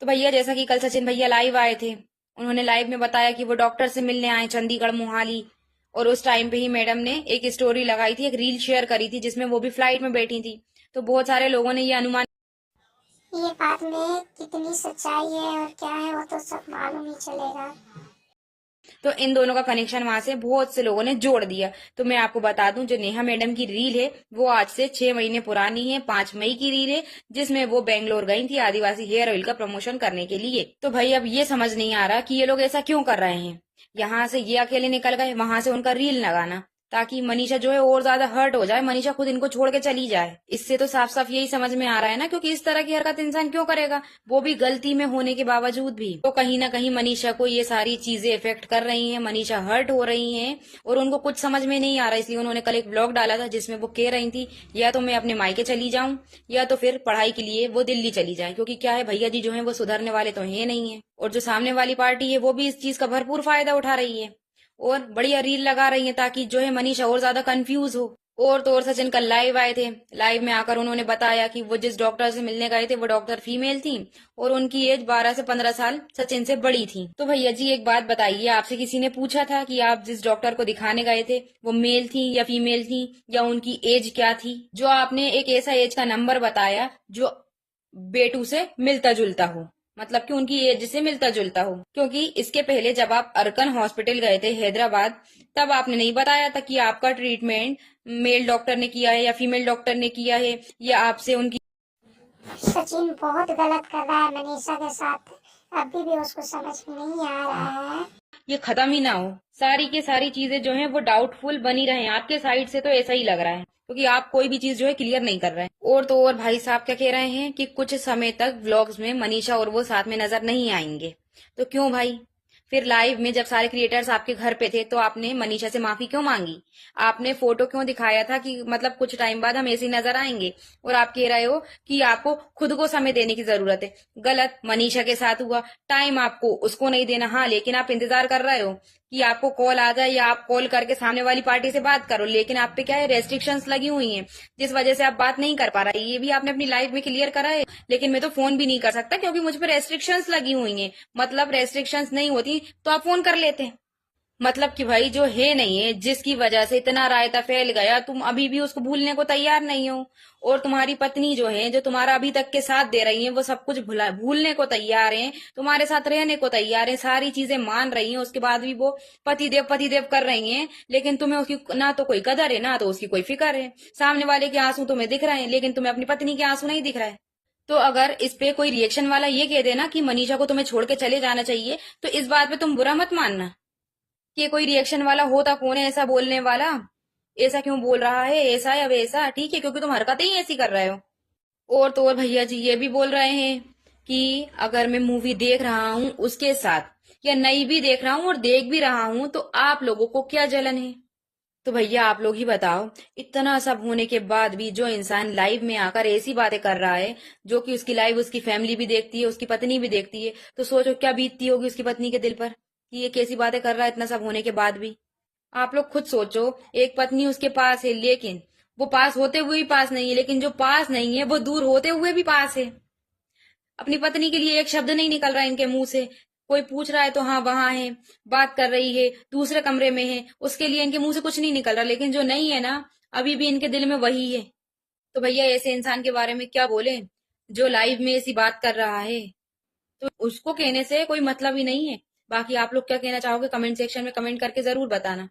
तो भैया जैसा कि कल सचिन भैया लाइव आए थे, उन्होंने लाइव में बताया कि वो डॉक्टर से मिलने आए चंडीगढ़ मोहाली। और उस टाइम पे ही मैडम ने एक स्टोरी लगाई थी, एक रील शेयर करी थी जिसमें वो भी फ्लाइट में बैठी थी। तो बहुत सारे लोगों ने ये अनुमान, ये बात में कितनी सच्चाई है और क्या है वो तो सब मालूम ही चलेगा। तो इन दोनों का कनेक्शन वहां से बहुत से लोगों ने जोड़ दिया। तो मैं आपको बता दूं, जो नेहा मैडम की रील है वो आज से 6 महीने पुरानी है, 5 मई की रील है, जिसमें वो बेंगलोर गई थी आदिवासी हेयर ऑयल का प्रमोशन करने के लिए। तो भाई अब ये समझ नहीं आ रहा कि ये लोग ऐसा क्यों कर रहे हैं। यहाँ से ये अकेले निकल गए, वहां से उनका रील लगाना ताकि मनीषा जो है और ज्यादा हर्ट हो जाए, मनीषा खुद इनको छोड़ के चली जाए। इससे तो साफ साफ यही समझ में आ रहा है ना, क्योंकि इस तरह की हरकत इंसान क्यों करेगा, वो भी गलती में होने के बावजूद भी। तो कहीं ना कहीं मनीषा को ये सारी चीजें इफेक्ट कर रही हैं, मनीषा हर्ट हो रही हैं और उनको कुछ समझ में नहीं आ रहा। इसलिए उन्होंने कल एक व्लॉग डाला था जिसमें वो कह रही थी या तो मैं अपने मायके चली जाऊं या तो फिर पढ़ाई के लिए वो दिल्ली चली जाए, क्योंकि क्या है भैया जी जो है वो सुधरने वाले तो है नहीं है, और जो सामने वाली पार्टी है वो भी इस चीज का भरपूर फायदा उठा रही है और बढ़िया रील लगा रही है ताकि जो है मनीषा और ज्यादा कंफ्यूज हो। और तो और सचिन कल लाइव आए थे, लाइव में आकर उन्होंने बताया कि वो जिस डॉक्टर से मिलने गए थे वो डॉक्टर फीमेल थी और उनकी एज 12 से 15 साल सचिन से बड़ी थी। तो भैया जी एक बात बताइए, आपसे किसी ने पूछा था कि आप जिस डॉक्टर को दिखाने गए थे वो मेल थी या फीमेल थी या उनकी एज क्या थी, जो आपने एक ऐसा एज का नंबर बताया जो बेटू से मिलता जुलता हो, मतलब कि उनकी एज से मिलता जुलता हो। क्योंकि इसके पहले जब आप अर्कन हॉस्पिटल गए थे हैदराबाद, तब आपने नहीं बताया था कि आपका ट्रीटमेंट मेल डॉक्टर ने किया है या फीमेल डॉक्टर ने किया है या आपसे उनकी। सचिन बहुत गलत कर रहा है मनीषा के साथ, अभी भी उसको समझ में नहीं आ रहा है। ये खत्म ही ना हो, सारी के सारी चीजें जो हैं वो डाउटफुल बनी रहे। आपके साइड से तो ऐसा ही लग रहा है क्योंकि आप कोई भी चीज जो है क्लियर नहीं कर रहे हैं। और तो और भाई साहब क्या कह रहे हैं कि कुछ समय तक व्लॉग्स में मनीषा और वो साथ में नजर नहीं आएंगे। तो क्यों भाई, फिर लाइव में जब सारे क्रिएटर्स आपके घर पे थे तो आपने मनीषा से माफी क्यों मांगी, आपने फोटो क्यों दिखाया था कि मतलब कुछ टाइम बाद हम ऐसे ही नजर आएंगे, और आप कह रहे हो कि आपको खुद को समय देने की जरूरत है। गलत मनीषा के साथ हुआ, टाइम आपको उसको नहीं देना, हाँ लेकिन आप इंतजार कर रहे हो कि आपको कॉल आ जाए या आप कॉल करके सामने वाली पार्टी से बात करो, लेकिन आप पे क्या है रेस्ट्रिक्शंस लगी हुई हैं जिस वजह से आप बात नहीं कर पा रहे। ये भी आपने अपनी लाइफ में क्लियर करा है, लेकिन मैं तो फोन भी नहीं कर सकता क्योंकि मुझ पर रेस्ट्रिक्शंस लगी हुई हैं। मतलब रेस्ट्रिक्शंस नहीं होती तो आप फोन कर लेते। मतलब कि भाई जो है नहीं है, जिसकी वजह से इतना रायता फैल गया, तुम अभी भी उसको भूलने को तैयार नहीं हो। और तुम्हारी पत्नी जो है, जो तुम्हारा अभी तक के साथ दे रही है, वो सब कुछ भूलने को तैयार है, तुम्हारे साथ रहने को तैयार है, सारी चीजें मान रही हैं, उसके बाद भी वो पति देव कर रही हैं। लेकिन तुम्हें उसकी ना तो कोई कदर है ना तो उसकी कोई फिक्र है। सामने वाले के आंसू तुम्हें दिख रहे हैं लेकिन तुम्हें अपनी पत्नी के आंसू नहीं दिख रहा है। तो अगर इस पे कोई रिएक्शन वाला ये कह देना कि मनीषा को तुम्हें छोड़ के चले जाना चाहिए, तो इस बात पे तुम बुरा मत मानना कि कोई रिएक्शन वाला होता कौन है ऐसा बोलने वाला, ऐसा क्यों बोल रहा है ऐसा या वैसा, ठीक है, क्योंकि तुम हरकतें ही ऐसी कर रहे हो। और तो और भैया जी ये भी बोल रहे हैं कि अगर मैं मूवी देख रहा हूं उसके साथ या नई भी देख रहा हूं और देख भी रहा हूं तो आप लोगों को क्या जलन है। तो भैया आप लोग ही बताओ, इतना सब होने के बाद भी जो इंसान लाइव में आकर ऐसी बातें कर रहा है, जो कि उसकी लाइव उसकी फैमिली भी देखती है, उसकी पत्नी भी देखती है, तो सोचो क्या बीतती होगी उसकी पत्नी के दिल पर कि ये कैसी बातें कर रहा है इतना सब होने के बाद भी। आप लोग खुद सोचो, एक पत्नी उसके पास है लेकिन वो पास होते हुए भी पास नहीं है, लेकिन जो पास नहीं है वो दूर होते हुए भी पास है। अपनी पत्नी के लिए एक शब्द नहीं निकल रहा है इनके मुंह से। कोई पूछ रहा है तो हाँ वहां है, बात कर रही है, दूसरे कमरे में है, उसके लिए इनके मुंह से कुछ नहीं निकल रहा, लेकिन जो नहीं है ना, अभी भी इनके दिल में वही है। तो भैया ऐसे इंसान के बारे में क्या बोले जो लाइव में ऐसी बात कर रहा है। तो उसको कहने से कोई मतलब ही नहीं है। बाकी आप लोग क्या कहना चाहोगे कमेंट सेक्शन में कमेंट करके जरूर बताना।